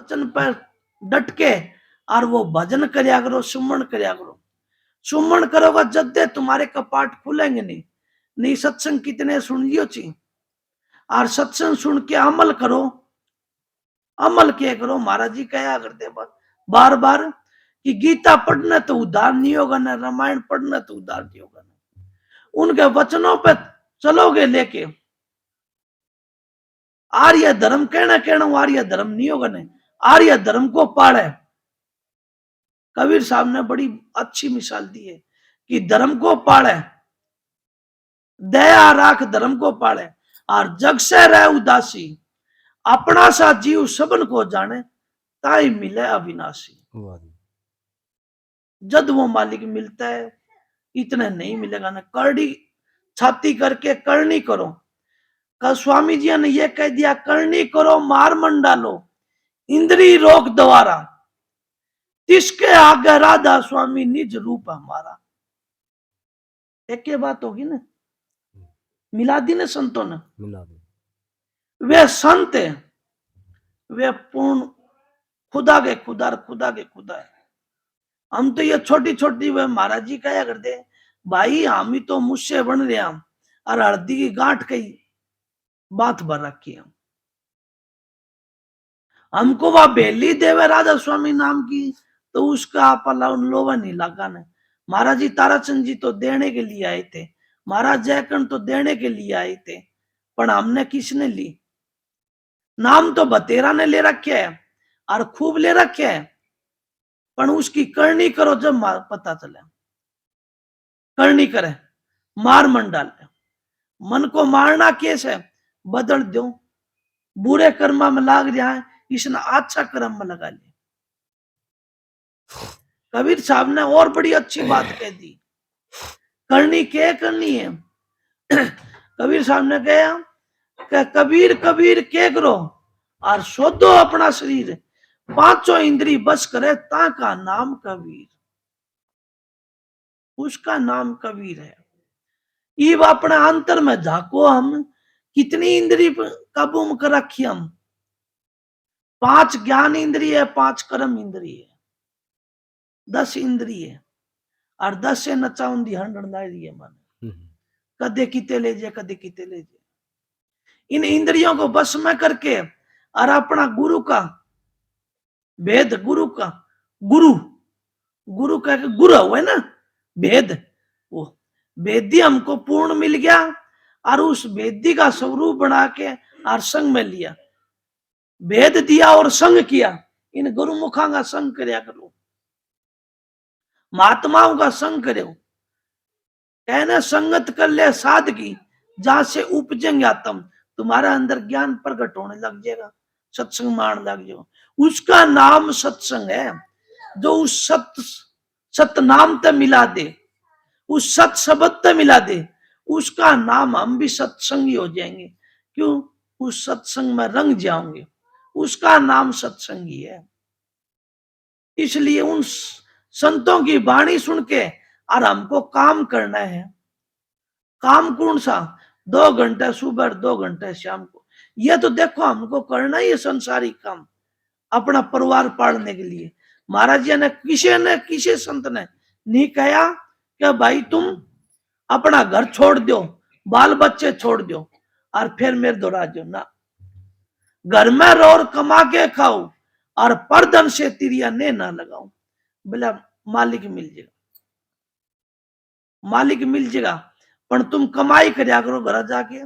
वचन पर डट के और वो भजन करया करो, सुमन करया करो। सुमन करोगा जद्दे तुम्हारे कपाट खुलेंगे नहीं सत्संग कितने सुन लियो ची, और सत्संग सुन के अमल करो। अमल क्या करो, महाराज जी कहा करते बार बार कि गीता पढ़ना तो उद्धार नहीं होगा ना, रामायण पढ़ना तो उद्धार नहीं होगा ना। उनके वचनों पे चलोगे लेके, आर्य धर्म कहना कहना आर्य धर्म नहीं होगा ना, आर्य धर्म को पाले। कबीर साहब ने बड़ी अच्छी मिसाल दी है कि धर्म को पाले, दया राख धर्म को पाले, और जग से रह उदासी, अपना सा जीव सबन को जाने, ताई मिले अविनाशी। जब वो मालिक मिलता है, इतना नहीं मिलेगा ना। करड़ी छाती करके करनी करो। कल स्वामी जी ने यह कह दिया, करनी करो मार मन डालो, इंद्री रोक द्वारा, तिसके आगे राधा स्वामी निज रूप हमारा। एक ये बात होगी ना, मिला दी ना संतों ने, मिला दी। वे संत है, वे पूर्ण खुदा के खुदा, खुदा के खुदा है। हम तो ये छोटी छोटी वे महाराज जी कहा करते, भाई हम ही तो मुझसे बन रहे हम, और हल्दी की गांठ कई बात भर रखी है। हमको वह बेली देवे राधा स्वामी नाम की, तो उसका आपला उन लोवा नहीं लगा ना। महाराज जी ताराचंद जी तो देने के लिए आए थे, महाराज जयकंठ तो देने के लिए आए थे, पर हमने किसने ली? नाम तो बतेरा ने ले रखे है और खूब ले रखे है, पर उसकी करनी करो जब पता चले। करनी करे, मार मन डाले। मन को मारना कैसे? बदल दो, बुरे कर्मा में लाग जाए, इसने अच्छा कर्म में लगा लिया। कबीर साहब ने और बड़ी अच्छी बात कह दी, करनी क्या करनी है। कबीर साहब ने कहा, कबीर कबीर के करो और शोधो अपना शरीर, पांचों इंद्री बस करे ताका नाम कबीर। उसका नाम कबीर है। इब अपने अंतर में झाको, हम कितनी इंद्री काबू में कर रखी हम? 5 ज्ञान इंद्रिय है, 5 कर्म इंद्रिय है, 10 इंद्रिय है, और 10 से नचाउंदी हंडन है मन। कदे किते ले जाए, कदे किते ले जाए। इन इंद्रियों को बस में करके और अपना गुरु का भेद, गुरु का गुरु, गुरु का गुरु हुआ ना भेद, वो वेदी हमको पूर्ण मिल गया, और उस वेदी का स्वरूप बना के और संग में लिया, भेद दिया और संग किया। इन गुरुमुखा का संग करया करो, महात्माओं का संग करो। कहना संगत कर ले सादगी, जहां से उपजेंगे आत्म, तुम्हारे अंदर ज्ञान प्रकट होने लग जाएगा, सत्संग मान लग जाओ। उसका नाम सत्संग है। जो उस सत नाम ते मिला दे, उस सत शब्द ते मिला दे, उसका नाम हम भी सत्संगी हो जाएंगे। क्यों? उस सत्संग में रंग जाओगे, उसका नाम सत्संगी है। इसलिए उन संतों की वाणी सुन के और हमको काम करना है। काम कौन सा? 2 घंटे सुबह, 2 घंटे शाम को। ये तो देखो हमको करना ही है संसारिक काम, अपना परिवार पालने के लिए। महाराज जी ने किसी संत ने नहीं कहा कि भाई तुम अपना घर छोड़ दो, बाल बच्चे छोड़ दो और फिर मेरे दोहरा दो ना। घर में रहो और कमा के खाओ, और परधन से तिरिया ने ना लगाओ। बोला मालिक मिल जाएगा, मालिक मिल जाएगा, पर तुम कमाई करया करो घर जाके।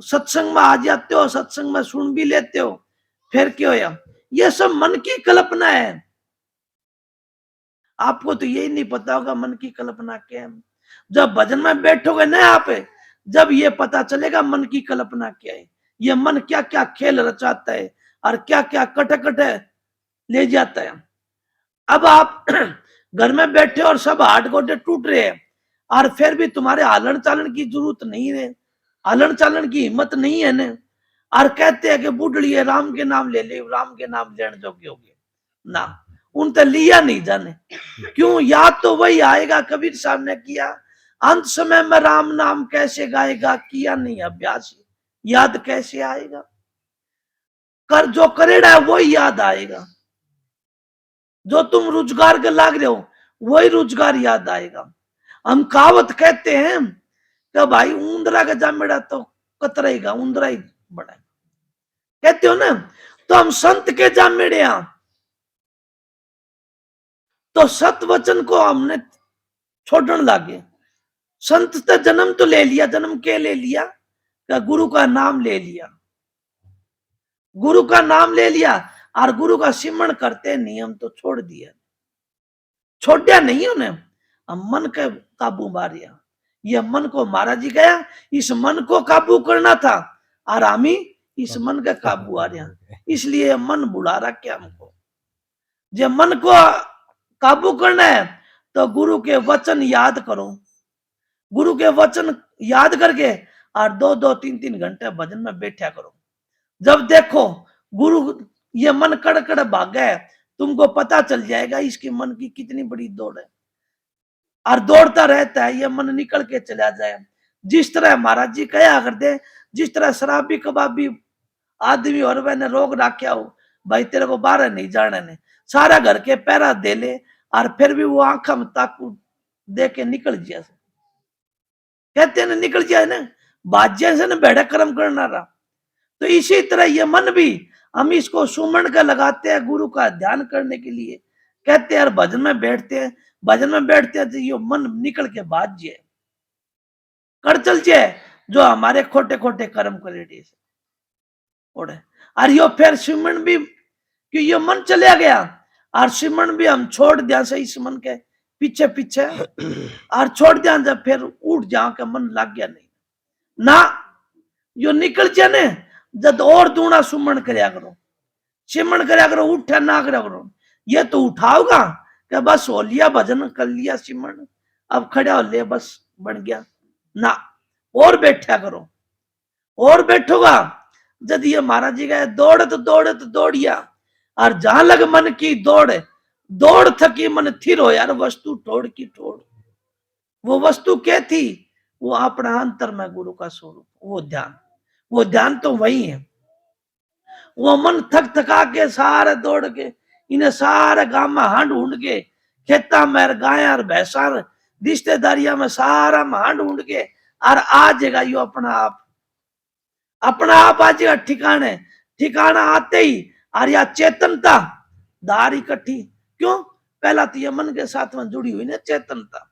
सत्संग में आ जाते हो, सत्संग में सुन भी लेते हो, फिर क्या होया? ये सब मन की कल्पना है। आपको तो यही नहीं पता होगा मन की कल्पना क्या है। जब भजन में बैठोगे ना आप, जब ये पता चलेगा मन की कल्पना क्या है, ये मन क्या क्या खेल रचाता है और क्या क्या कटे कटे ले जाता है। अब आप घर में बैठे और सब हाथ गोटे टूट रहे हैं, और फिर भी तुम्हारे हलन चालन की जरूरत नहीं है, हलन चालन की हिम्मत नहीं है न, और कहते हैं कि बुढ़ड़ी है, राम के नाम ले ले, राम के नाम लेने जोगे हो गए ना। उन तो लिया नहीं जाने क्यों? याद तो वही आएगा, कबीर साहब ने किया, अंत समय में राम नाम कैसे गाएगा, किया नहीं अभ्यास, याद कैसे आएगा? कर जो करेड़ा है वही याद आएगा, जो तुम रोजगार के लाग रहे हो वही रोजगार याद आएगा। हम कहावत कहते हैं कि भाई ऊंदरा का जामेड़ा तो कतरेगा, ऊंदरा ही बड़ा कहते हो ना। तो हम संत के जामेड़े हैं, तो सत वचन को हमने छोड़ने लागे। संत तो जन्म तो ले लिया, जन्म के ले लिया, गुरु का नाम ले लिया, गुरु का नाम ले लिया और गुरु का सिमरण करते नियम तो छोड़ दिया, छोड़ा नहीं उन्हें। हम मन के काबू मारिया, ये मन को मारा जी गया, इस मन को काबू करना था और हम ही इस मन का काबू आ रहा, इसलिए मन बुला रहा क्या हमको। जब मन को काबू करना है तो गुरु के वचन याद करो, गुरु के वचन याद करके और 2-2, 3-3 घंटे भजन में बैठा करो। जब देखो गुरु ये मन कड़कड़ भागा है, तुमको पता चल जाएगा इसके मन की कितनी बड़ी दौड़ है, और दौड़ता रहता है, ये मन निकल के चला जाए। जिस तरह महाराज जी कहा करते, जिस तरह शराबी कबाबी आदमी और मैंने रोग रखा हो, भाई तेरे को बाहर नहीं जाने ने, सारा घर के पैरा दे ले और फिर भी वो आंखा में ताकू दे के निकल जाए, कहते हैं निकल जाए ना, बाज्य से ना बेड़ा कर्म करना रहा। तो इसी तरह ये मन भी हम इसको सुमन का लगाते हैं गुरु का ध्यान करने के लिए, कहते हैं यार भजन में बैठते हैं, भजन में बैठते हैं तो ये मन निकल के बाज जाए, कर चल जाए जो हमारे खोटे खोटे कर्म करे और यो फिर सिमरन भी कि ये मन चला गया और सिमरन भी हम छोड़ दिया से इस मन के पीछे पीछे और छोड़ दिया, जब फिर उठ जाओ के मन लग गया नहीं ना, यो निकल जाए ने जब और दूना सुमन करया करो, सिमरन करया करो, उठा ना करया करो। ये तो उठाओगा कि बस हो लिया भजन कर लिया सिमरन अब खड़ा हो ले बस बन गया ना, और बैठा करो, और बैठोगा। जब ये महाराज जी गए दौड़त दौड़त दौड़िया और जहां लग मन की दौड़, दौड़ थकी मन थिर हो यार, वस्तु ठोड़ की ठोड़। वो वस्तु क्या थी, वो अपना अंतर में गुरु का स्वरूप, वो ध्यान तो वही है। वो मन थक थका के सारे दौड़ के इन्हें सारे गांव में हांड ढूंढ के, खेता में गाया और भैंसा रिश्तेदारिया में सारा हांड ढूंढ के और आ जाएगा यो अपना आप आ जाएगा ठिकाने, ठिकाना आते ही और या चेतनता धार इकट्ठी, क्यों पहला तो ये मन के साथ में जुड़ी हुई ना चेतनता,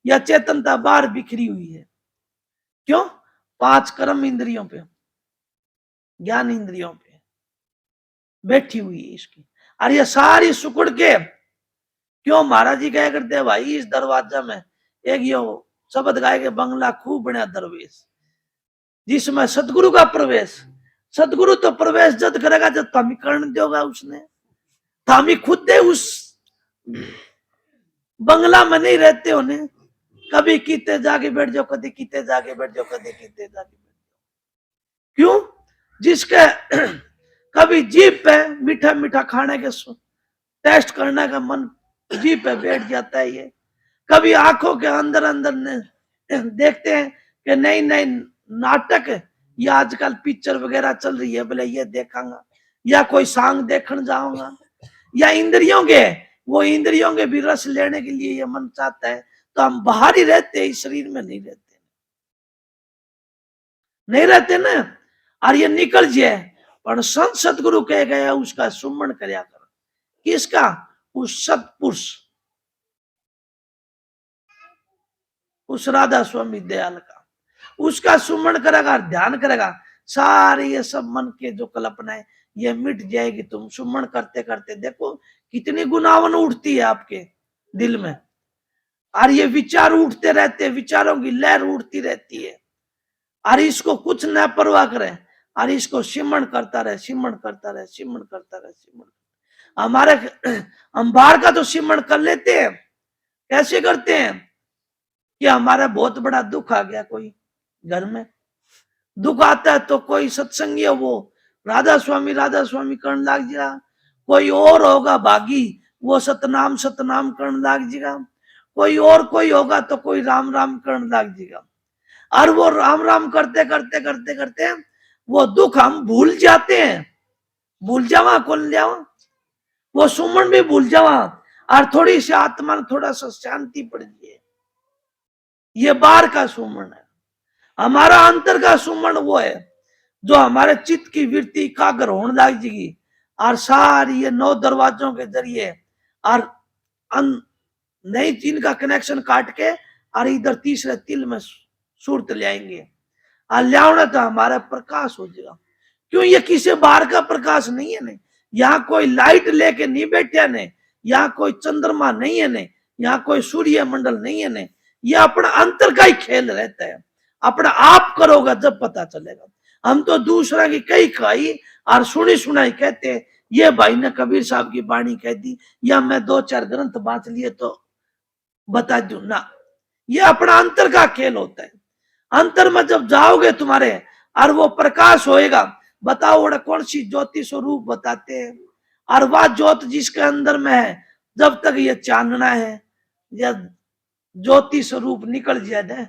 या चेतनता बाहर बिखरी हुई है, क्यों 5 कर्म इंद्रियों पे, ज्ञान इंद्रियों पे बैठी हुई है इसकी, और ये सारी सुकुड़ के, क्यों महाराज जी कह करते भाई इस दरवाजा में एक यो शब्द गाय के बंगला खूब बना दरवेश, जिसमें सदगुरु का प्रवेश, सदगुरु तो प्रवेश जब करेगा जब तामी कर्ण देगा उसने, तामी खुद दे उस बंगला में नहीं रहते होने, कभी कीते जाके बैठ जाओ, कभी कीते जाके बैठ जाओ, कभी कीते जाके बैठ जाओ, क्यों जिसके कभी जीभ पे मीठा मीठा खाने के टेस्ट करने का मन जीभ पे बैठ जाता है, ये कभी आंखों के अंदर अंदर देखते हैं कि नई नई नाटक या आजकल पिक्चर वगैरह चल रही है, बोले ये देखांगा, या कोई सॉन्ग देखने जाऊंगा, या इंद्रियों के वो इंद्रियों के भी रस लेने के लिए ये मन चाहता है, तो हम बाहर ही रहते हैं, इस शरीर में नहीं रहते ना, और ये निकल जाए। पर संत सतगुरु कह गया उसका सुमन करया कर, किसका, उस सतपुरुष, उस राधा स्वामी दयाल का, उसका सुमन करेगा, ध्यान करेगा, सारे ये सब मन के जो कल्पनाएं ये मिट जाएगी। तुम सुमन करते करते देखो कितनी गुनावन उठती है आपके दिल में, और ये विचार उठते रहते हैं, विचारों की लहर उठती रहती है, और इसको कुछ न परवाह करें, और इसको सिमरण करता रहे, सिमरण करता रहे, सिमरण करता रहे, सिमरण। हमारे हम बाहर का तो सिमरण कर लेते हैं, कैसे करते हैं कि हमारा बहुत बड़ा दुख आ गया, कोई घर में दुख आता है तो कोई सत्संगी है वो राधा स्वामी करने लग जाएगा, कोई और होगा भागी वो सतनाम करने लग जाएगा, कोई और कोई होगा तो कोई राम राम करने लग जाएगा, और वो राम राम करते करते करते करते वो दुख हम भूल जाते हैं, भूल जावा कौन जावा, वो सुमन भी भूल जावा और थोड़ी सी आत्मा में थोड़ा सा शांति पड़ जाए। ये बाहर का सुमन है। हमारा अंतर का सुमन वो है जो हमारे चित्त की वृत्ति एकाग्र होने लग जाएगी और सारी ये 9 दरवाजों के जरिए और नई चीन का कनेक्शन काट के और इधर तीसरे तिल में सूरत ले आएंगे और लियावना तो हमारा प्रकाश हो जाएगा। क्यों? ये किसी बाहर का प्रकाश नहीं है ने, यहाँ कोई लाइट लेके नहीं बैठे ने, यहाँ कोई चंद्रमा नहीं है ने, यहाँ कोई सूर्य मंडल नहीं है ने, ये अपना अंतर का ही खेल रहता है। अपना आप करोगा जब पता चलेगा। हम तो दूसरा की कई खाई और सुनी सुनाई कहते, ये भाई ने कबीर साहब की वाणी कह दी या मैं 2-4 ग्रंथ बांट लिए तो बता दू ना। ये अपना अंतर का खेल होता है। अंतर में जब जाओगे तुम्हारे और वो प्रकाश होएगा, बताओ वो कौन सी ज्योति स्वरूप बताते हैं। और वह ज्योत जिसके अंदर में है, जब तक ये चांदना है या ज्योति स्वरूप निकल जाए ना,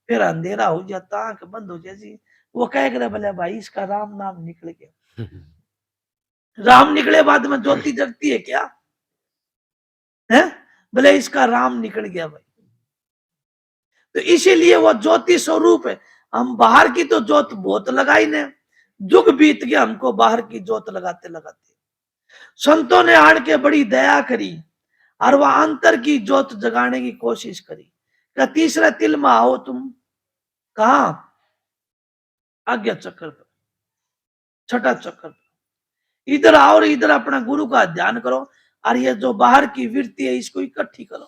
फिर अंधेरा हो जाता, आंख बंद हो जाती। वो कह करे बोले भाई इसका राम नाम निकल गया। राम निकले बाद में ज्योति जगती है क्या है? बोले इसका राम निकल गया भाई। तो इसीलिए वो ज्योति स्वरूप है। हम बाहर की तो ज्योत बहुत लगाई ने, जुग बीत गया हमको बाहर की ज्योत लगाते लगाते। संतों ने आड़ के बड़ी दया करी और वह अंतर की ज्योत जगाने की कोशिश करी। क्या तीसरा तिल में आओ तुम, कहा आज्ञा चक्कर पर, छठा चक्कर पर इधर आओ और इधर अपना गुरु का ध्यान करो और ये जो बाहर की वृत्ति है इसको इकट्ठी करो।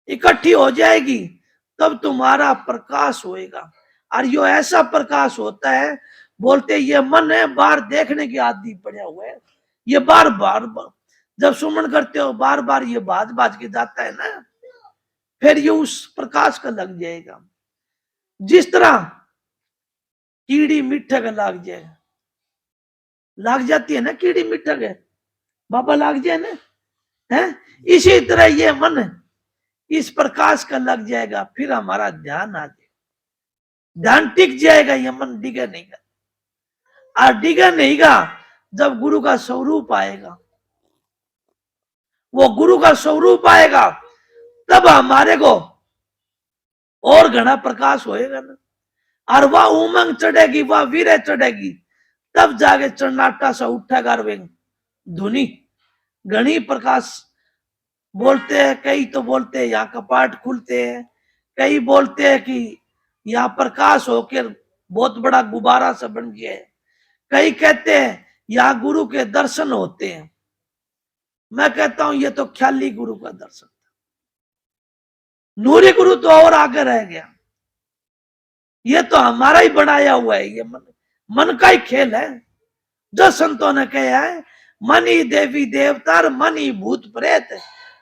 इकट्ठी हो जाएगी तब तुम्हारा प्रकाश होएगा। और यो ऐसा प्रकाश होता है, बोलते ये मन है बाहर देखने की आदि पड़ा हुआ है, ये बार बार जब सुमन करते हो बार बार ये बाज बाज के जाता है ना, फिर ये उस प्रकाश का लग जाएगा। जिस तरह कीड़ी मीठे का लाग जाए, लाग जाती है ना कीड़ी मीठे के, बाबा लाग जाए ना है, इसी तरह ये मन इस प्रकाश का लग जाएगा, फिर हमारा ध्यान आ जाएगा, ध्यान टिक जाएगा, ये मन डिगा नहीं गा। और डिगा नहीं गा जब गुरु का स्वरूप आएगा, वो गुरु का स्वरूप आएगा तब हमारे को और घना प्रकाश होएगा ना। और वह उमंग चढ़ेगी, वह वीर चढ़ेगी, तब जाके चन्नाटा सा उठेगा धुनी घनी प्रकाश। बोलते हैं कई तो बोलते हैं यहाँ कपाट खुलते हैं, कई बोलते हैं कि यहाँ प्रकाश होकर बहुत बड़ा गुब्बारा सा बन गया है, कई कहते हैं यहाँ गुरु के दर्शन होते हैं। मैं कहता हूं ये तो ख्याली गुरु का दर्शन था, नूरी गुरु तो और आगे रह गया। ये तो हमारा ही बनाया हुआ है, ये मन का ही खेल है। जो संतों ने कहा है मन ही देवी देवता, मन ही भूत प्रेत,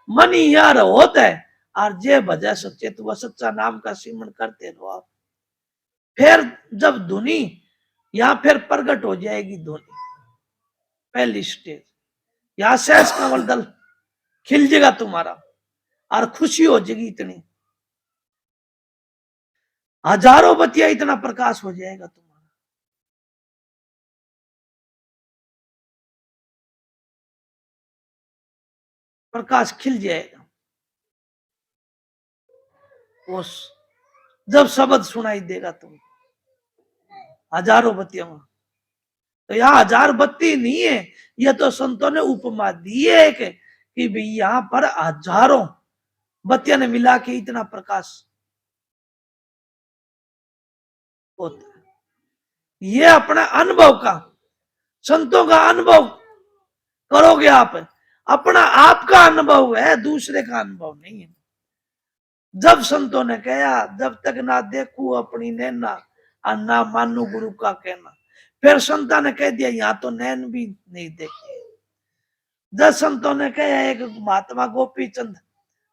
मन ही यार होता है। और जे भजा सच्चे तो वह सच्चा नाम का सिमरन करते रहो आप। फिर जब धुनी यहाँ फिर प्रकट हो जाएगी, धुनी पहली स्टेज, यहाँ सहस कमल दल खिल जाएगा तुम्हारा और खुशी हो जाएगी इतनी, हजारों बत्तियां इतना प्रकाश हो जाएगा तुम्हारा, प्रकाश खिल जाएगा। वो जब शब्द सुनाई देगा तुम हजारों बत्तियों में, तो यहाँ 1000 बत्ती नहीं है, ये तो संतों ने उपमा दी है कि भाई यहाँ पर हजारों बत्तियां ने मिला के इतना प्रकाश होता है। ये अपना अनुभव का, संतों का अनुभव करोगे आप, अपना आपका अनुभव है, दूसरे का अनुभव नहीं है। जब संतों ने कहा जब तक ना देखू अपनी नैना और ना मानू गुरु का कहना, फिर संता ने कह दिया यहाँ तो नैन भी नहीं देखी। जब संतों ने कहा एक महात्मा गोपी चंद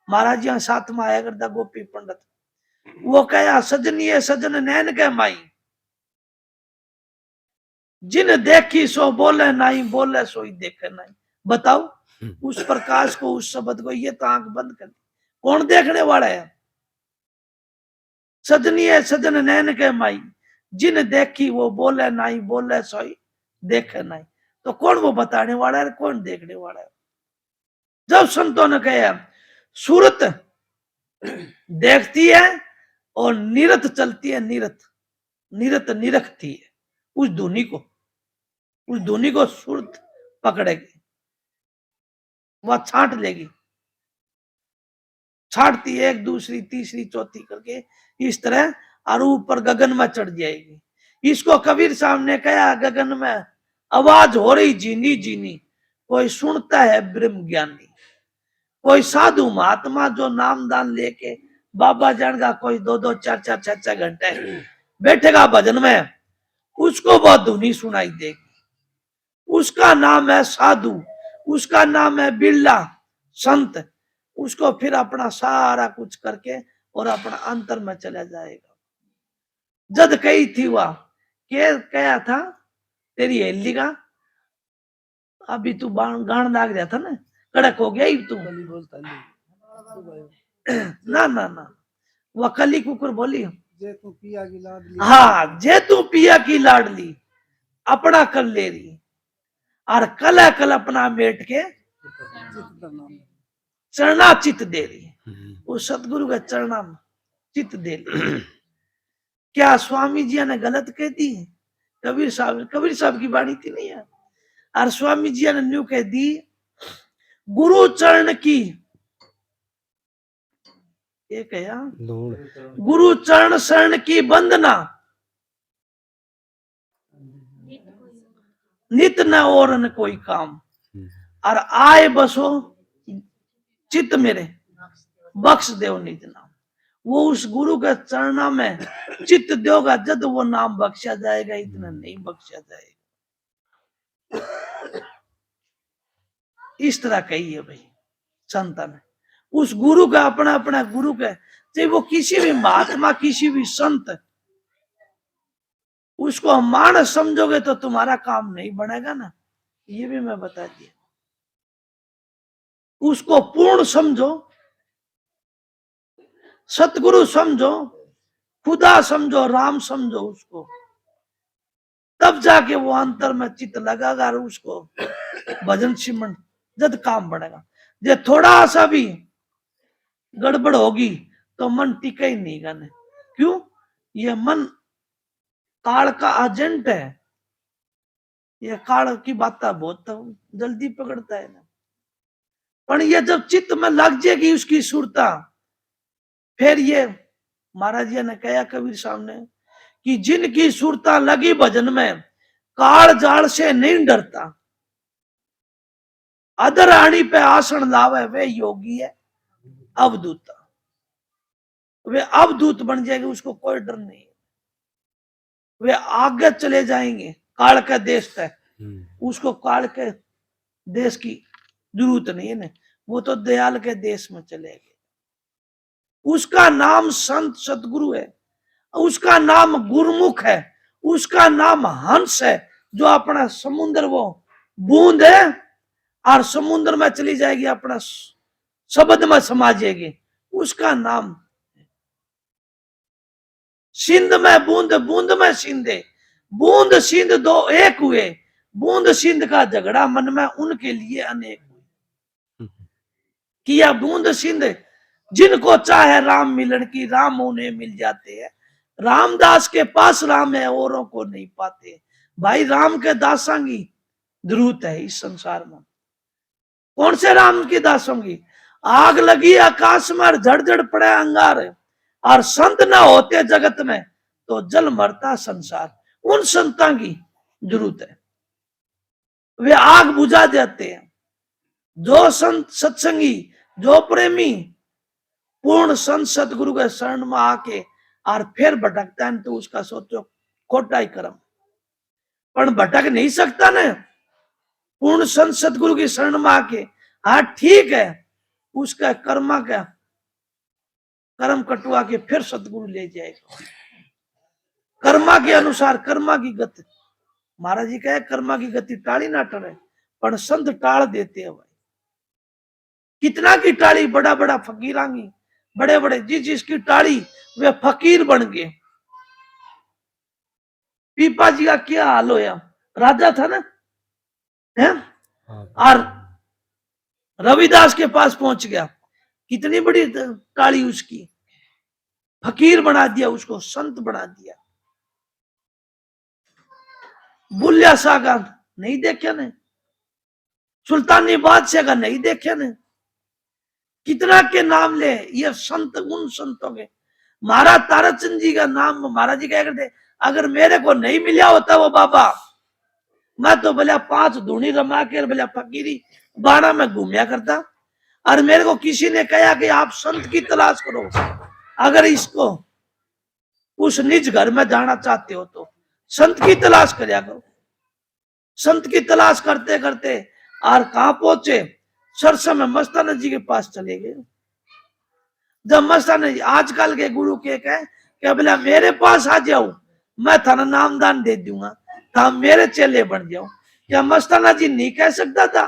महाराज यहाँ साथ में आया करता गोपी पंडित, वो कहा सजनी है सजन नैन के माई, जिन देखी सो बोले नहीं, बोले सो ही देखे नहीं। बताओ उस प्रकाश को, उस शब्द को, ये तो आंख बंद कर, कौन देखने वाला है? सजनी है सजन नैन के माई, जिन देखी वो बोले नहीं, बोले सो ही देखे नहीं। तो कौन वो बताने वाला है, कौन देखने वाला है? जब संतों ने कहा सूरत देखती है और निरत चलती है, निरत निरत निरखती है, उस धुनी को सूरत पकड़ेगी, वह छांट लेगी, छाटती है एक दूसरी तीसरी चौथी करके इस तरह, और ऊपर गगन में चढ़ जाएगी। इसको कबीर साहब ने कहा गगन में आवाज हो रही जीनी जीनी, कोई सुनता है ब्रह्म ज्ञानी, कोई साधु महात्मा जो नामदान लेके बाबा जान का कोई 2-2 4-4 6-6 घंटे बैठेगा भजन में, उसको बहुत धुनी सुनाई देगी। उसका नाम है साधु, उसका नाम है बिरला संत, उसको फिर अपना सारा कुछ करके और अपना अंतर में चला जाएगा। जद कही थी वह के कया था तेरी हेली का, अभी तू गान लाग रहा था ना, कड़क हो गया ही तू। ना ना ना, वह कली कुकुर बोली जे तू पिया की लाडली, हाँ जे तू पिया की लाडली अपना कर ले रही, और कल कल अपना बैठ के चरणा चित दे रही, वो सतगुरु के चरणा में चित दे रही। क्या स्वामी जी ने गलत कह दी? कबीर साहब की वाणी थी नहीं है, और स्वामी जी ने न्यू कह दी गुरु चरण की, ये कहा गुरु चरण शरण की वंदना, नित न और न कोई काम, और आए बसो चित्त मेरे बख्श देव निज नाम। वो उस गुरु के चरणा में चित्त देगा जब वो नाम बख्शा जाएगा, इतना नहीं बख्शा जाएगा। इस तरह कही है भाई संत ने, उस गुरु का अपना अपना गुरु का, चाहे वो किसी भी महात्मा किसी भी संत, उसको मानस समझोगे तो तुम्हारा काम नहीं बनेगा ना, ये भी मैं बता दिया। उसको पूर्ण समझो, सतगुरु समझो, खुदा समझो, राम समझो उसको, तब जाके वो अंतर में चित्त लगागा और उसको भजन सिमरन जब काम बढ़ेगा। जो थोड़ा सा भी गड़बड़ होगी तो मन टिका ही नहीं गाने। क्यों? ये मन काल का एजेंट है, ये काल की बात बहुत जल्दी पकड़ता है ना, पर ये जब चित्त में लग जाएगी उसकी सुरता, फिर ये महाराज जी ने कहा कबीर साहब ने कि जिनकी सुरता लगी भजन में काल जाल से नहीं डरता, अदर आणी पे आसन लावे वे योगी है अवधूता, वे अवधूत बन जाएंगे, उसको कोई डर नहीं, वे आगे चले जाएंगे। काल का देश है, उसको काल के देश की जरूरत नहीं है ना, वो तो दयाल के देश में चले गए। उसका नाम संत सतगुरु है, उसका नाम गुरुमुख है, उसका नाम हंस है, जो अपना समुद्र वो बूंद है और समुद्र में चली जाएगी, अपना शब्द में समा जाएगी, उसका नाम सिंध में बूंद, बूंद में सिंधे, बूंद सिंध दो एक हुए, बूंद सिंध का झगड़ा मन में उनके लिए अनेक हुए। किया बूंद सिंध जिनको चाहे राम मिलन की, राम उन्हें मिल जाते हैं, रामदास के पास राम है औरों को नहीं पाते। भाई राम के दासां की जरूरत है इस संसार में। कौन से राम की दासों की? आग लगी आकाश में झड़झड़ पड़े अंगार, और संत ना होते जगत में तो जल मरता संसार। उन संतां की जरूरत है, वे आग बुझा देते हैं। जो संत सत्संगी, जो प्रेमी पूर्ण संत सतगुरु के शरण में आके और फिर भटकता है तो उसका सोचो खोटा ही कर्म, पर भटक नहीं सकता ना पूर्ण संत सतगुरु की शरण में आके। हाँ ठीक है, उसका कर्मा का कर्म कटवा के फिर सतगुरु ले जाएगा, कर्मा के अनुसार कर्मा की गति। महाराज जी कहे कर्मा की गति टाली ना टरे, पर संत टाल देते हैं भाई। कितना की टाली, बड़ा बड़ा फकीरांगी, बड़े बड़े जिसकी टाली वे फकीर बन गए। पीपा जी का क्या हाल होया, राजा था ना, है। और रविदास के पास पहुंच गया, कितनी बड़ी ताली उसकी, फकीर बना दिया उसको, संत बना दिया। बुल्ला शाह का नहीं देखे ने, सुल्तानी बादशाह का नहीं देखे ने, कितना के नाम ले ये संत, उन संतों के। महाराज ताराचंद जी का नाम महाराज जी कह करते, अगर मेरे को नहीं मिला होता वो बाबा, मैं तो भले 5 धूनी रमा के भले फकीरी बाड़ा में घूमया करता। और मेरे को किसी ने कहा कि आप संत की तलाश करो, अगर इसको उस निज घर में जाना चाहते हो तो संत की तलाश करया करो। संत की तलाश करते करते और कहां पहुंचे, सरसा में मस्ताना जी के पास चले गए। जब मस्ताना जी, आजकल के गुरु के कहे कि बोला मेरे पास आ जाओ, मैं थाना नामदान दे दूंगा, हम मेरे चेले बन जाओ। क्या मस्ताना जी नहीं कह सकता था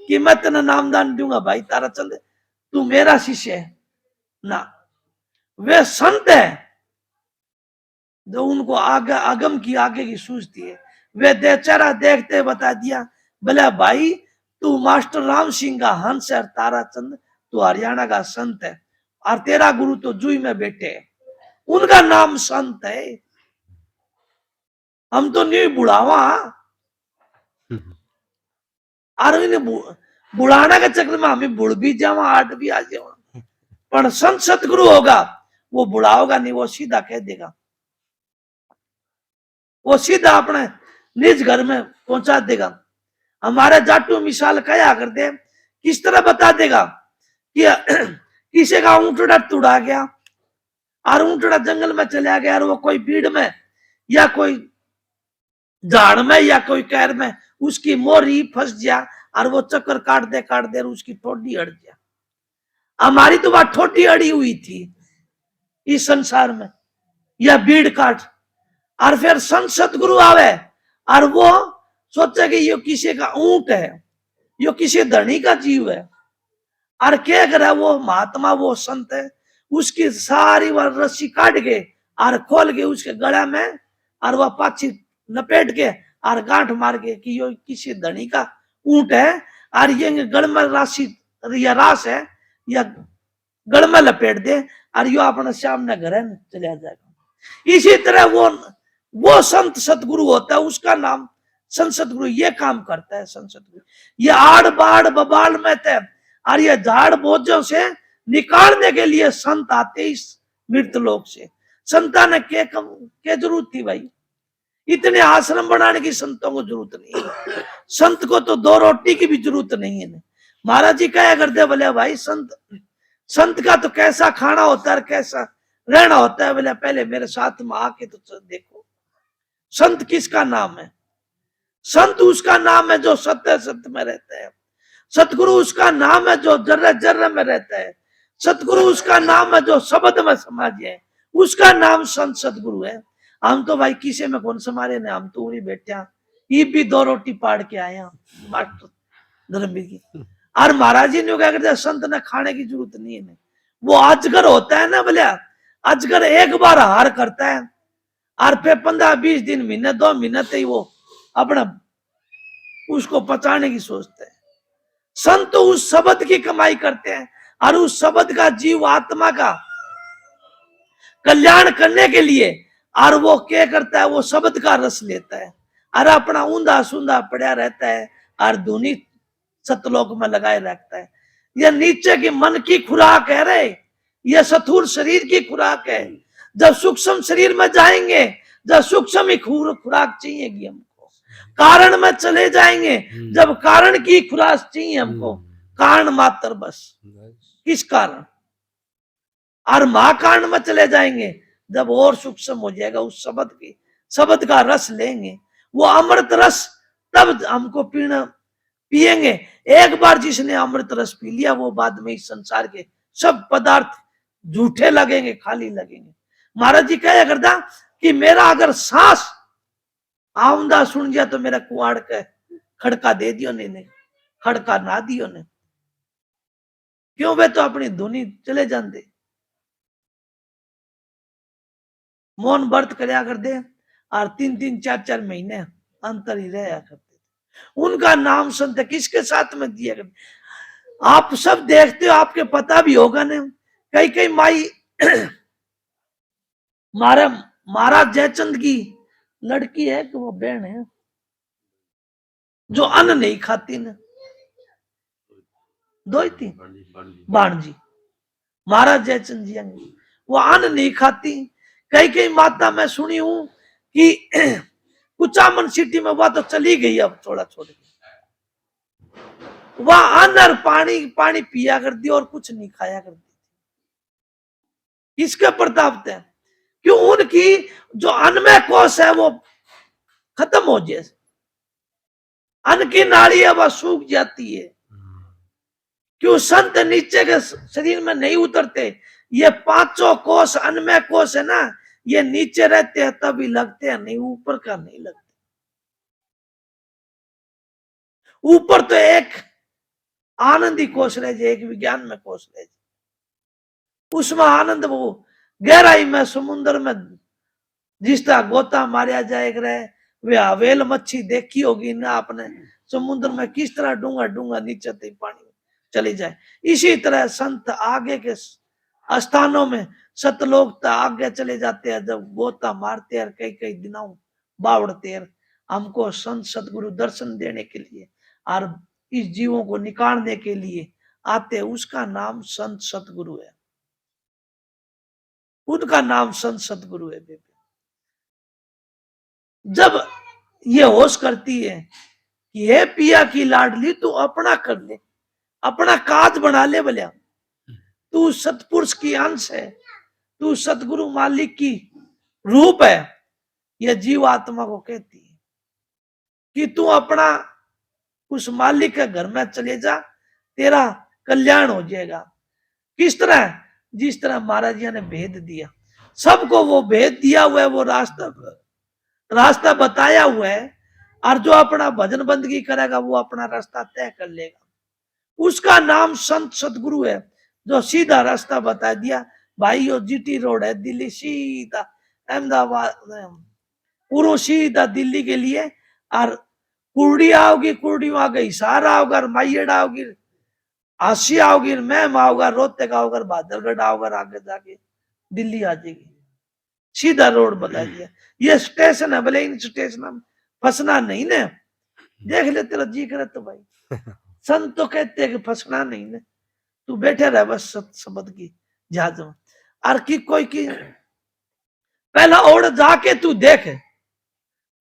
कि मैं तेना नामदान दूंगा भाई ताराचंद, तू मेरा शिष्य है ना। वे संत है जो उनको आगे आगम की आगे की सूझती है। वे बेचारा देखते बता दिया, बोले भाई तू मास्टर राम सिंह का हंस है, ताराचंद तू हरियाणा का संत है, और तेरा गुरु तो जुई में बैठे है, उनका नाम संत है। हम तो नहीं बुढ़ावा, और बुढ़ाना के चक्कर में हमें बुढ़ भी जावा, आठ भी आ जावा। पर संत सतगुरु होगा वो बुढ़ा होगा नहीं, वो सीधा कह देगा, वो सीधा अपने निज घर में पहुंचा देगा। हमारे जाटू मिसाल कया करते, किस तरह बता देगा कि किसी का ऊंटड़ा तुड़ा गया और ऊंटड़ा जंगल में चला गया, और वो कोई भीड़ में या कोई झाड़ में या कोई कैर में उसकी मोरी फंस गया, और वो चक्कर काट दे उसकी ठोडी अड़ गया। हमारी तो बात ठोडी अड़ी हुई थी इस संसार में, या भीड़ काट, और फिर संत सतगुरु आवे और वो सोचे कि ये किसी का ऊंट है, ये किसी धनी का जीव है, और क्या करे वो महात्मा वो संत है, उसकी सारी वह रस्सी काट के और खोल के उसके गला में, और वह पाछी लपेट के और गांठ मार के कि ये किसी धनी का ऊंट है, और ये गल में राशि या रास है, या गल में लपेट दे, और यो अपने सामने घर चला जाएगा। इसी तरह वो संत सतगुरु होता है, उसका नाम संत सतगुरु, ये काम करता है संत सतगुरु। ये आड़ बाड़ बबाल में थे, और ये झाड़ बोझों से निकालने के लिए संत आते इस मृत लोक से। संता ने क्या जरूरत थी भाई, इतने आश्रम बनाने की संतों को जरूरत नहीं है। संत को तो 2 रोटी की भी जरूरत नहीं है। महाराज जी क्या करते, बोले भाई संत का तो कैसा खाना होता है, कैसा रहना होता है, बोले पहले मेरे साथ में आके तो देखो। संत किसका नाम है, संत उसका नाम है जो सत्य सत्य में रहता है। सतगुरु उसका नाम है जो जर्रे जर्रे में रहता है। सतगुरु उसका नाम है जो शब्द में समा जाए, उसका नाम संत सतगुरु है। हम तो भाई किसी में कौन समारे ने, हम तो उड़ी बैठा, ये भी 2 रोटी पाड़ के आया मास्टर धर्मवीर की। और महाराज जी ने क्या करते, संत ने खाने की जरूरत नहीं है। वो अजगर होता है ना, बोलिया अजगर एक बार हार करता है, और फिर 15-20 दिन, महीने 2 महीने तक वो अपना उसको पचाने की सोचते हैं। संत उस शब्द की कमाई करते हैं, और उस शब्द का जीव आत्मा का कल्याण करने के लिए, और वो क्या करता है, वो शब्द का रस लेता है, और अपना ऊंधा सूंधा पड़ा रहता है, और धुनी सतलोक में लगाए रखता है। ये नीचे की मन की खुराक है रे, ये स्थूल शरीर की खुराक है। जब सूक्ष्म शरीर में जाएंगे, जब सूक्ष्म ही खुराक चाहिएगी हमको, कारण में चले जाएंगे, जब कारण की खुराक चाहिए हमको, कारण मात्र बस, किस कारण, और महाकांड में चले जाएंगे जब और सूक्ष्म हो जाएगा, उस शब्द का रस लेंगे, वो अमृत रस तब हमको पिएंगे। एक बार जिसने अमृत रस पी लिया, वो बाद में इस संसार के सब पदार्थ झूठे लगेंगे, खाली लगेंगे। महाराज जी कहा करता कि मेरा अगर सांस आमदा सुन गया तो मेरा कुआड़ के खड़का दे दियो ने, खड़का ना दियो ने, क्यों, वे तो अपनी धुनी चले जाते, मौन व्रत करया करते, और 3-3 4-4 महीने अंतर ही रहा करते। उनका नाम संत है। किसके साथ में दिया गया? आप सब देखते हो, आपके पता भी होगा ना, कई कई माई महाराज जयचंद की लड़की है कि वो बहन है जो अन्न नहीं खाती ना, दो ही थी भाणजी महाराज जयचंद जी, वो अन्न नहीं खाती। कई कई माता मैं सुनी हूं कि कुचामन सिटी में वह तो चली गई, अब थोड़ा छोड़ के वह अन्न और पानी पानी पिया करती और कुछ नहीं खाया करती। किसके प्रताप थे? क्यों? उनकी जो अन्नमय कोष है वो खत्म हो जाए, अन्न की नाड़ी है वह सूख जाती है। क्यों? संत नीचे के शरीर में नहीं उतरते। ये पांचों कोष अन्नमय कोष है ना, ये नीचे रहते हैं तभी लगते हैं, नहीं ऊपर का नहीं लगते। ऊपर तो एक आनंदी कोष रह जाए, एक विज्ञान में कोष रह जाए, उसमें आनंद वो गहराई में समुद्र में जिस तरह गोता मारिया जाए रहे, वे हवेल मच्छी देखी होगी ना आपने, समुद्र में किस तरह डूंगा डूंगा नीचे तक पानी चली जाए। इसी तरह संत आगे के स्थानों में सतलोक तक आगे चले जाते हैं, जब गोता मारते हैं कई कई दिनों बावड़ते हैं, हमको संत सतगुरु दर्शन देने के लिए और इस जीवों को निकालने के लिए आते, उसका नाम संत सतगुरु है, उनका नाम संत सतगुरु है। जब ये होश करती है कि हे पिया की लाडली, तू अपना कर ले, अपना काज बना ले, बोलिया तू सतपुरुष की अंश है, तू सतगुरु मालिक की रूप है। यह जीव आत्मा को कहती है कि तू अपना उस मालिक के घर में चले जा, तेरा कल्याण हो जाएगा। किस तरह? जिस तरह महाराज जी ने भेद दिया, सबको वो भेद दिया हुआ है, वो रास्ता बताया हुआ है, और जो अपना भजन बंदगी करेगा वो अपना रास्ता तय कर लेगा। उसका नाम संत सतगुरु है, जो सीधा रास्ता बता दिया। भाई यो जीटी रोड है, दिल्ली सीधा अहमदाबाद पूर्व सीधा दिल्ली के लिए, और कुर्डी आओगी, कुर्डी वहां गई सारा आओगा, माइयड़ आओगी, आशी आओगी, मैम आओगा, रोहतक आओगा, बहादुरगढ़ आओगा, आगे जाके दिल्ली आ जाएगी। सीधा रोड बता दिया। ये स्टेशन है, भले इन स्टेशन में फंसना नहीं ना, देख ले तेरा जी करे तो भाई। संत तो कहते हैं कि फंसना नहीं ना, तू बैठे रह बस शब्द की जहाज में, और की कोई की पहला ओढ़ जाके तू देख,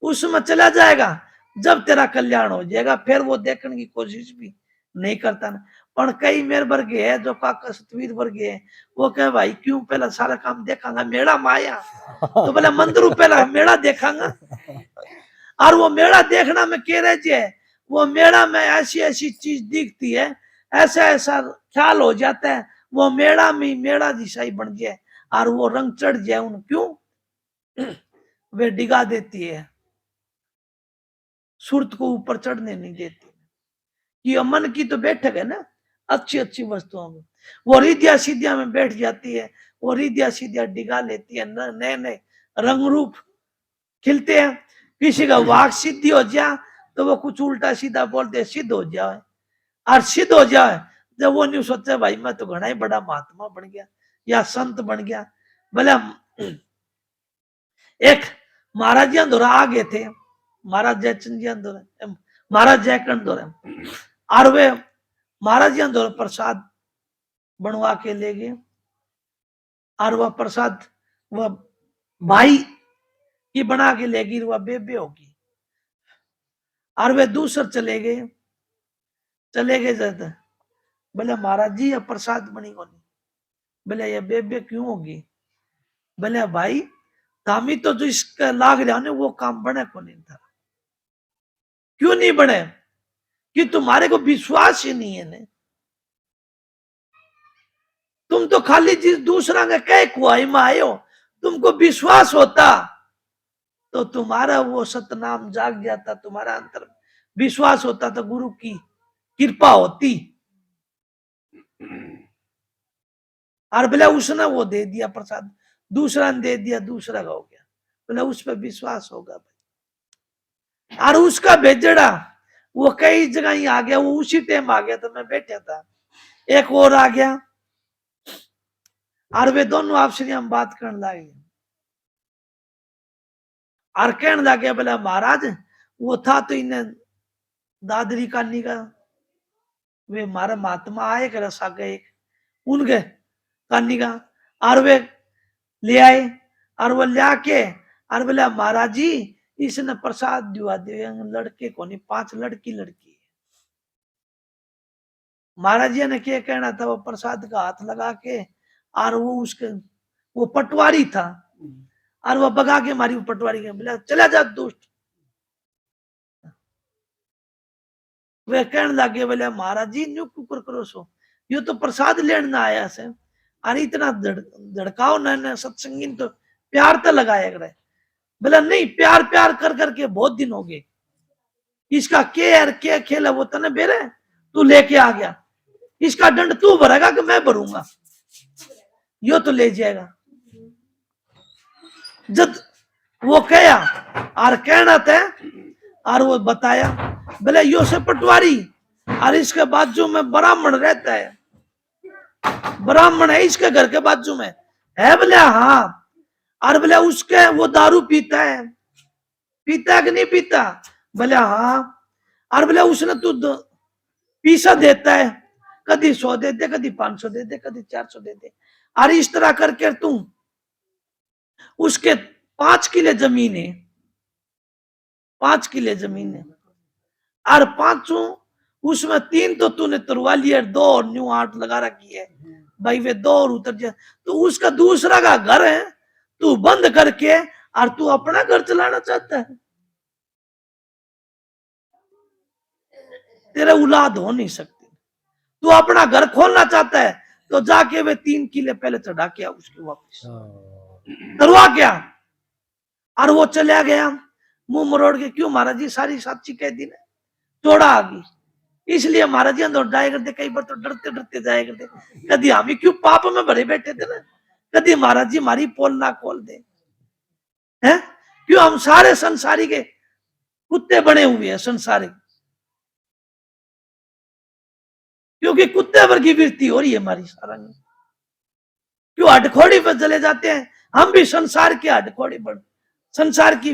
उसमें चला जाएगा, जब तेरा कल्याण हो जाएगा फिर वो देखने की कोशिश भी नहीं करता ना। पर कई मेरे वर्गे है जो काका सतवीर वर्गे है, वो कहे भाई क्यों पहला सारा काम देखांगा, मेला माया तो पहले मंदिर पहला मेला देखांगा, और वो मेला देखना में कह रहे है, वो मेला में ऐसी ऐसी चीज दिखती है, ऐसा ऐसा ख्याल हो जाता है, वो मेला में मेला जैसा ही बन जाए, और वो रंग चढ़ जाए उन, क्यों? वे डिगा देती है, सूरत को ऊपर चढ़ने नहीं देती। ये मन की तो बैठक है ना, अच्छी अच्छी वस्तुओं में वो रिद्या सीधिया में बैठ जाती है, वो रिद्या सीधिया डिगा लेती है, नए नए रंग रूप खिलते हैं। किसी का वाक सिद्धि हो जाए तो वो कुछ उल्टा सीधा बोलते सिद्ध हो जाए, और सिद्ध हो जाए जब वो नहीं सोचे भाई मैं तो घना ही बड़ा महात्मा बन गया या संत बन गया। भले एक महाराज जी अंदर आ गए थे, महाराज जयचंद जी अंदर, महाराज जयकंठ दौरे, और वे महाराज जी अंदर प्रसाद बनवा के ले गए, और वह प्रसाद वह भाई की बना के ले गई, वह बेबे होगी, और वे दूसर चले गए जाते, बोले महाराज जी ये प्रसाद बनी को नहीं, बोले ये बेबे क्यों होगी, बोले भाई तामी तो जो इसका लाग रहा ने वो काम बने को नहीं था। क्यों नहीं बने? कि तुम्हारे को विश्वास ही नहीं है ने, तुम तो खाली जिस दूसरा ने कह कुआई में आए हो, तुमको विश्वास होता तो तुम्हारा वो सतनाम जाग जाता, तुम्हारा अंतर विश्वास होता तो गुरु की कृपा होती, और बोले उसने वो दे दिया प्रसाद, दूसरा ने दे दिया, दूसरा का हो गया, बोले उस पर विश्वास होगा भाई, और उसका भेजड़ा वो कई जगह ही आ गया, वो उसी टाइम आ गया तो मैं बैठा था। एक और आ गया और वे दोनों आपसे हम बात करने लगे और कहने लगे बोला महाराज वो था तो इन्हें दादरी कानी का वे हमारा महात्मा आए कर रसा गए उनके कानी का और वे ले आए और वो ले आके और बोला महाराज जी इसने प्रसाद दिवा दे लड़के को नहीं 5 लड़की लड़की महाराज जी ने क्या कहना था वो प्रसाद का हाथ लगा के और वो उसके वो पटवारी था और वो भगा के मारी पटवारी के बोला चला जा दुष्ट। वे कहने लगे बोले महाराज जी न्यू कुकर करो सो यो तो प्रसाद लेने आया से और इतना धड़काओ न सत्संगी तो प्यार तो लगाया करे बोला नहीं प्यार प्यार कर करके बहुत दिन हो गए इसका के खेल है वो तने बेरे तू लेके आ गया इसका दंड तू भरेगा कि मैं भरूंगा यो तो ले जाएगा जब वो कहा और कहना था और वो बताया बोले यो से पटवारी और इसके बाजू में ब्राह्मण रहता है ब्राह्मण है इसके घर के बाजू में है बोले हाँ और बोले उसके वो दारू पीता है कि नहीं पीता बोले हाँ और बोले उसने तू पीसा देता है कभी 100 दे दे कभी 500 दे दे कभी 400 दे दे और इस तरह करके तू उसके 5 किले जमीन है 5 किले जमीन है और 5 उसमें 3 तो तूने तुरवा लिया 2 और न्यू 8 लगा रखी है भाई वे 2 और उतर जाए तो उसका दूसरा का घर है तू बंद करके और तू अपना घर चलाना चाहता है तेरे औलाद हो नहीं सकती तू अपना घर खोलना चाहता है तो जाके वे 3 किले पहले चढ़ा के आ उसके वापस करवा क्या और वो चला गया मुंह मरोड़ के क्यों महाराज जी सारी साची कह दी चौड़ा आ गई इसलिए महाराज जी अंदर जाया करते कई बार तो डरते डरते जाया करते कभी हम क्यों पाप में भरे बैठे थे ना कभी महाराज जी हमारी पोल ना खोल दे हैं क्यों हम सारे संसारी के कुत्ते बने हुए हैं संसारी क्योंकि कुत्ते वर्गी वृत्ति हो रही है हमारी सारा क्यों हटखोड़ी पर चले जाते हैं हम भी संसार के हटखोड़ी पर संसार की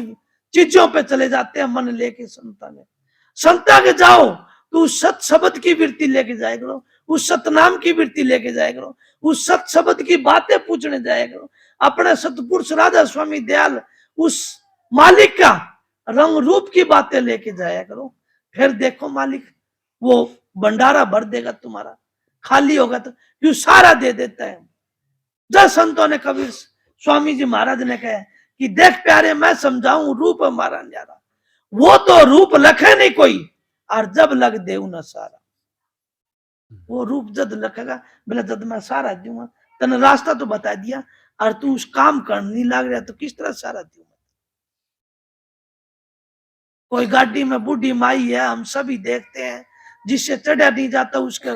चीजों पे चले जाते हैं मन लेके संता के जाओ तो उस सत शब्द की वृत्ति लेके जाया करो उस सतनाम की वृत्ति लेके जाया करो उस सत शब्द की बातें पूछने जाया करो अपने सतपुरुष राधा स्वामी दयाल उस मालिक का रंग रूप की बातें लेके जाया करो फिर देखो मालिक वो भंडारा भर देगा तुम्हारा खाली होगा तो क्यों सारा दे देता है जब संतों ने कबीर स्वामी जी महाराज ने कहा कि देख प्यारे मैं समझाऊं रूप हमारा न्यारा वो तो रूप लखे नहीं कोई और जब लग दे न सारा वो रूप जब लखेगा बोले जब मैं सारा दूंगा तने रास्ता तो बता दिया और तू उस काम करने नहीं लग रहा तो किस तरह सारा दूंगा कोई गाड़ी में बूढ़ी माई है हम सभी देखते हैं जिससे चढ़ा नहीं जाता उसके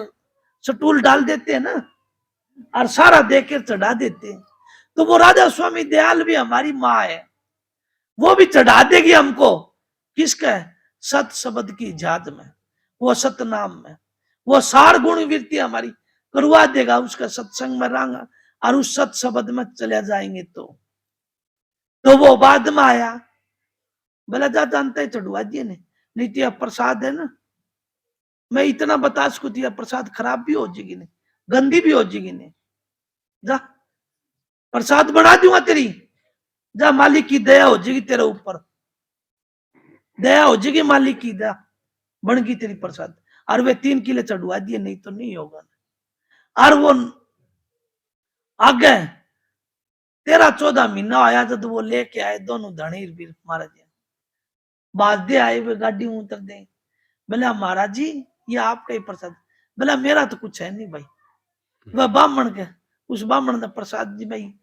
स्टूल डाल देते हैं ना और सारा देकर चढ़ा देते हैं तो वो राधा स्वामी दयाल भी हमारी माँ है वो भी चढ़ा देगी हमको किसका सत शब्द की जात में वो सतनाम में वो सार गुण वृत्ति हमारी करवा देगा उसका सत्संग में रंगा और उस सत शब्द में चले जाएंगे तो वो बाद में आया बोला जा जानते चढ़वा दिए ने नहीं तो प्रसाद है ना मैं इतना बता सकूँ तो प्रसाद खराब भी हो जाएगी ने गंदी भी हो जाएगी ने जा प्रसाद बना दूंगा तेरी जा मालिक की दया हो जाएगी तेरे ऊपर दया हो जाएगी मालिक की दया बन गई तेरी प्रसाद और वे 3 किले चढ़वा दिए नहीं तो नहीं होगा और वो आगे 13-14 महीना आया जब वो लेके आए दोनों धनीर भी महाराज जी बाद दे आए वे गाड़ी उतर दे बोला महाराज जी ये आपका ही प्रसाद बोला मेरा तो कुछ है नहीं भाई वह ब्राह्मण के उस ब्राह्मण ने प्रसाद जी भाई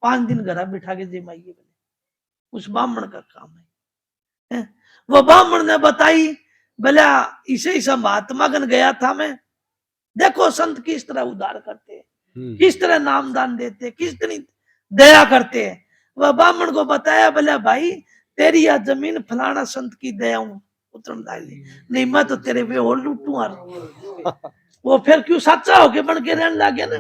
5 दिन घर बिठा के जिमाइए बोले उस ब्राह्मण का काम है वो ब्राह्मण ने बताई बोला इसे ऐसा महात्मा गण गया था मैं देखो संत किस तरह उद्धार करते हैं किस तरह नामदान देते किस तरह दया करते हैं वह ब्राह्मण को बताया बोला भाई तेरी यह जमीन फलाना संत की दया उतरन डाली, नहीं मैं तो तेरे पे और लूटू यार। वो फिर क्यों सच्चा होके बन के रहने लगे ना,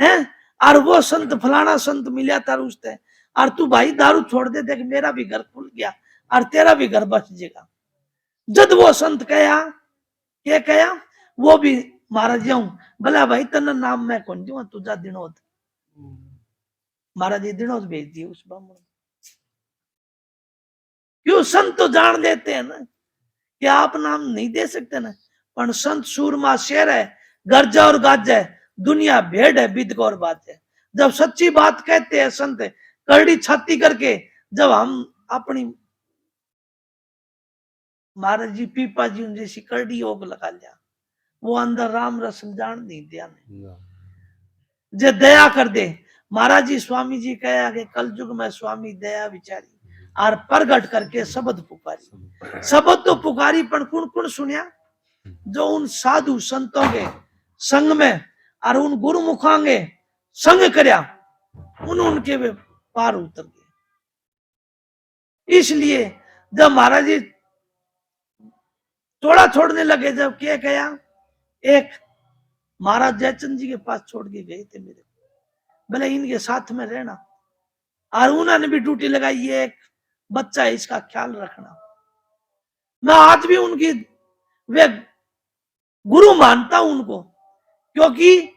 है। और वो संत फलाना संत मिला तार उसते, और तू भाई दारू छोड़ दे, देख मेरा भी घर खुल गया और तेरा भी घर बच जाएगा। जब वो संत कया क्या कया, वो भी महाराज जाऊं भला भाई तेना नाम मैं कौन दूं, तुझा दिनोद। महाराज जी दिनोद भेज दिए उस ब्राह्मण। क्यों संत तो जान लेते हैं ना कि आप नाम नहीं दे सकते ना, पर संत सूरमा शेर है, गर्जा और गाज है, दुनिया भेड़ है, बिद और बात है। जब सच्ची बात कहते हैं संत करड़ी छाती करके, जब हम अपनी महाराज जी पीपा जी जैसी करड़ी ओग लगा लिया, वो अंदर राम रसम जान नहीं दिया ने जे दया कर दे। महाराज जी स्वामी जी कहे कि कल युग में स्वामी दया विचारी और प्रगट करके शब्द पुकारी। शब्द तो पुकारी पर कुण कुण सुनिया, जो उन साधु संतों के संग में और उन गुरुमुखांगे संग करया, उनके वे पार उतर गए। इसलिए जब महाराज जी थोड़ा छोड़ने लगे, जब क्या कहा, एक महाराज जयचंद जी के पास छोड़ के गए थे मेरे, भले इनके साथ में रहना, और उन्होंने भी ड्यूटी लगाई, ये एक बच्चा है इसका ख्याल रखना। मैं आज भी उनकी वे गुरु मानता हूं उनको, क्योंकि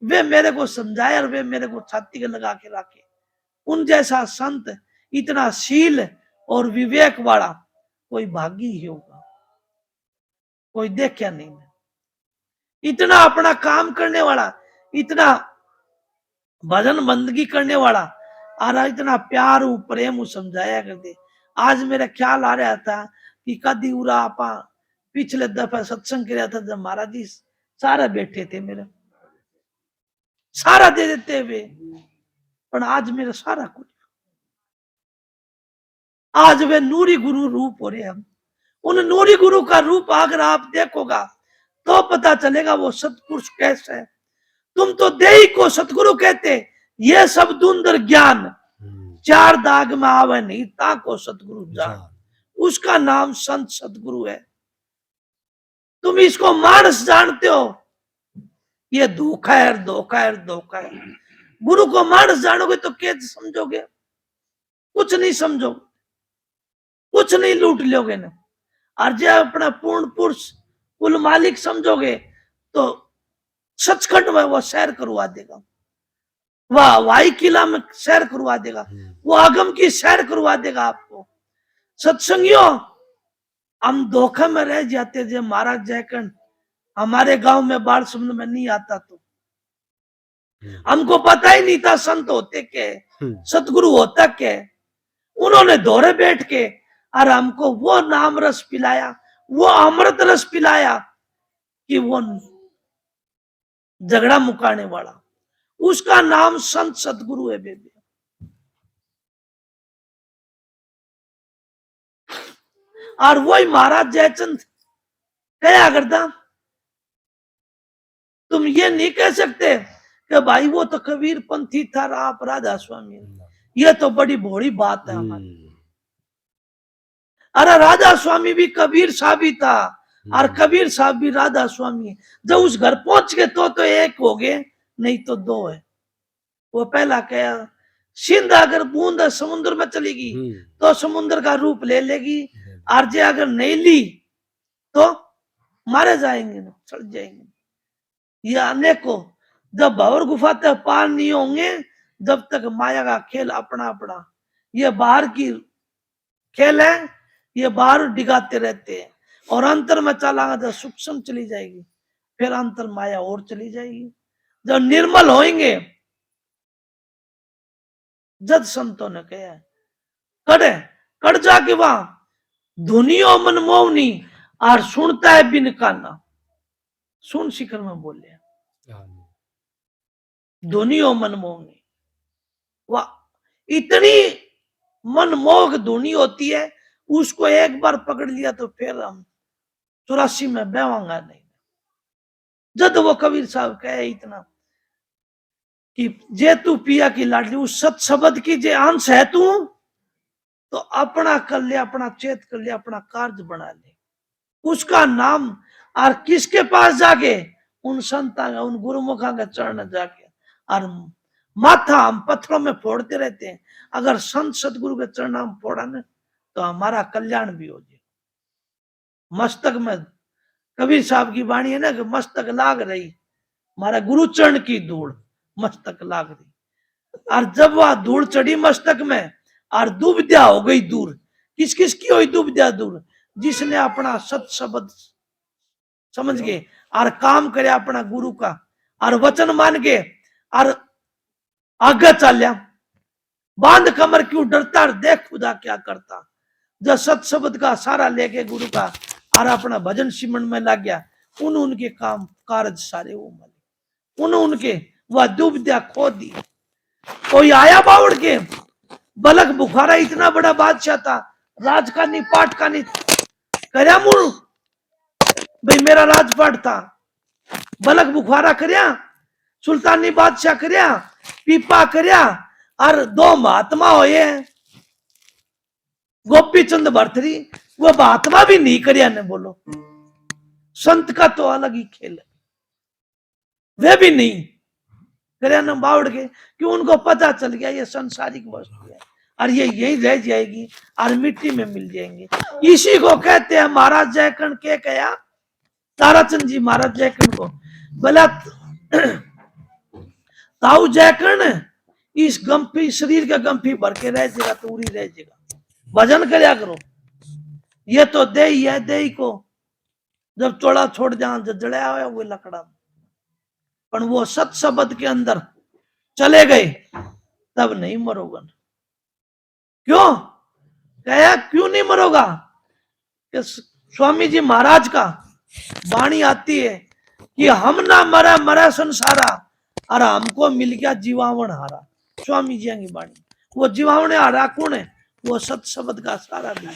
वे मेरे को समझाए और वे मेरे को छाती के लगा के रखे। उन जैसा संत इतना शील और विवेक वाला कोई भागी ही होगा, कोई देखा नहीं। इतना अपना काम करने वाला, इतना भजन बंदगी करने वाला, और इतना प्यार प्रेम समझाया करते। आज मेरा ख्याल आ रहा था कि कदी उरा आपा पिछले दफा सत्संग किया था, जब महाराज जी सारा बैठे थे, मेरे सारा दे देते हुए, पर आज मेरा सारा कुछ, आज वे नूरी गुरु रूप हो रहे हम। उन नूरी गुरु का रूप अगर आप देखोगा तो पता चलेगा वो सतपुरुष कैसे है। तुम तो देही को सतगुरु कहते, ये सब धुंधर ज्ञान चार दाग में आवे नहीं, ताको सतगुरु जान, उसका नाम संत सतगुरु है। तुम इसको मानस जानते हो, ये धोखा है, धोखा है, धोखा है। गुरु को मानस जानोगे तो क्या समझोगे, कुछ नहीं समझोगे, कुछ नहीं लूट लोगे ना। और जब अपना पूर्ण पुरुष कुल मालिक समझोगे तो सचखंड में वो सैर करवा देगा, वह वाई किला में सैर करवा देगा, वो आगम की सैर करवा देगा आपको। सत्संगियों, हम धोखे में रह जाते, जब महाराज जयकंठ हमारे गांव में बाढ़ समुद्र में नहीं आता तो हमको पता ही नहीं था संत होते क्या, सतगुरु होता क्या। उन्होंने दौरे बैठ के और हमको वो नाम रस पिलाया, वो अमृत रस पिलाया कि वो झगड़ा मुकाने वाला, उसका नाम संत सतगुरु है बेबी। और वही महाराज जयचंद कहा करता, तुम ये नहीं कह सकते कि भाई वो तो कबीर पंथी था, आप राधा स्वामी, ये तो बड़ी भोड़ी बात है हमारी। अरे राधा स्वामी भी कबीर साहब ही था, और कबीर साहब भी राधा स्वामी। जब उस घर पहुंच के तो एक हो गए, नहीं तो दो है। वो पहला क्या, सिंध अगर बूंद समुद्र में चलेगी तो समुद्र का रूप ले लेगी, और जे अगर नहीं ली तो मारे जाएंगे ना, चढ़ जाएंगे। ये अनेकों जब भंवर गुफा तक पार नहीं होंगे, जब तक माया का खेल अपना अपना, ये बाहर की खेल है, ये बाहर डिगाते रहते हैं, और अंतर में चलागा जब सूक्ष्म चली जाएगी, फिर अंतर माया और चली जाएगी। जब निर्मल होंगे, जद संतों ने कहा कड़े कड़ जाके वहां धुनियो मनमोहनी, और सुनता है बिन काना, सुन शिखर में बोले धुनियो मनमोहनी, वह इतनी मनमोहक धुनी होती है, उसको एक बार पकड़ लिया तो फिर हम 84 में बेवांगा नहीं। जब वो कबीर साहब कहे इतना कि जे तू पिया की लाडली, उस सत शब्द की जे अंश है तू, तो अपना कर ले, अपना चेत कर ले, अपना कार्य बना ले। उसका नाम। और किसके पास जाके? उन संता का, उन गुरुमुखा के चरण जाके। और माथा हम पत्थरों में फोड़ते रहते हैं, अगर संत सदगुरु के चरण हम फोड़ा ना तो हमारा कल्याण भी हो जाए। मस्तक में कबीर साहब की वाणी है ना कि मस्तक लाग रही, हमारा गुरु चरण की धूल मस्तक लाग रही। और जब वह धूल चढ़ी मस्तक में और दुविधा हो गई दूर, किस किस की हुई दुविधा दूर? जिसने अपना सत शब्द समझ के और काम करे अपना गुरु का और वचन मान के और आगे चलिया। बांध कमर क्यों डरता, देख खुदा क्या करता। जब सत शब्द का सारा लेके गुरु का और अपना भजन सिमरन में लग गया, उनके काम कार्य सारे वो मिले, उनके वह दुविधा खो दी। कोई आया बावड़ के, बलक बुखारा इतना बड़ा बादशाह था, राजकानी पाटकानी करया मुड़ भाई, मेरा राजपाट था, बलक बुखारा करया, सुल्तानी बादशाह करया, पीपा करया, और दो महात्मा होए गोपी चंद भरथरी, वो महात्मा भी नहीं करया ने। बोलो, संत का तो अलग ही खेल है, वे भी नहीं करया न बावड़ के, कि उनको पता चल गया ये संसारिक वस्तु है और ये यही रह जाएगी और मिट्टी में मिल जाएंगे। इसी को कहते हैं महाराज जयकर्ण के कया, ताराचंद जी महाराज जयकर्ण को बोला, ताऊ जयकर्ण इस गंफी शरीर का गंफी भर के रह जाएगा तो उरी रह जाएगा, भजन करया करो। ये तो दे ही है, दे ही को जब चोड़ा छोड़ जान जड़या हुआ वो लकड़ा, पर वो सत शब्द के अंदर चले गए तब नहीं मरोगा। क्यों कहा, क्यों नहीं मरोगा? कि स्वामी जी महाराज का वाणी आती है कि हम ना मरा मरा संसारा और हमको मिल गया जीवावण हारा। स्वामी जी की वाणी, वो जीवावण हारा कौन है? वो सत शब्द का सारा भी,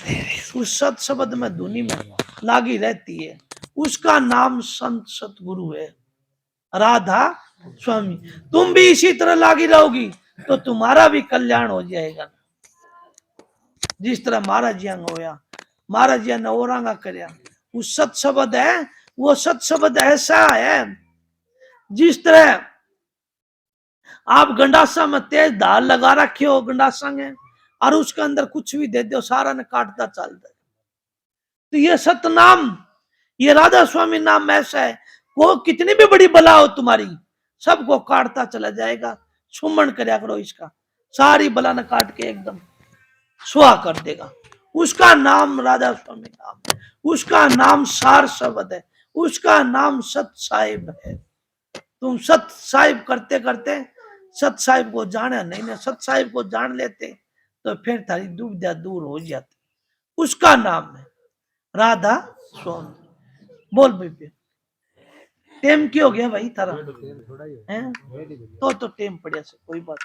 उस सत शब्द में धुनी में लागी रहती है, उसका नाम संत सतगुरु है, राधा स्वामी। तुम भी इसी तरह लागी रहोगी तो तुम्हारा भी कल्याण हो जाएगा, जिस तरह महाराज जी होया। महाराज जी ने औरंगा करया, वो सत शब्द है, वो सत शब्द ऐसा है जिस तरह आप गंडासा में तेज धार लगा रखे हो गंडासा में और उसके अंदर कुछ भी दे दो सारा ने काटता चलता है। तो ये सतनाम, ये राधा स्वामी नाम ऐसा है, वो कितनी भी बड़ी बला हो तुम्हारी सबको काटता चला जाएगा। सुमन करया करो इसका, सारी बला ने काट के एकदम सुहा कर देगा। उसका नाम राधा स्वामी नाम है, उसका नाम सार शब्द है, उसका नाम सत साहिब है। तुम सत साहिब करते करते सत साहिब को जाना नहीं ना, सत साहिब को जान लेते तो फिर थारी दुविधा दूर हो जाती। उसका नाम है राधा स्वामी। बोल भाई, टेम क्यों हो गया भाई थारा? तो टेम पड़िया से कोई बात नहीं।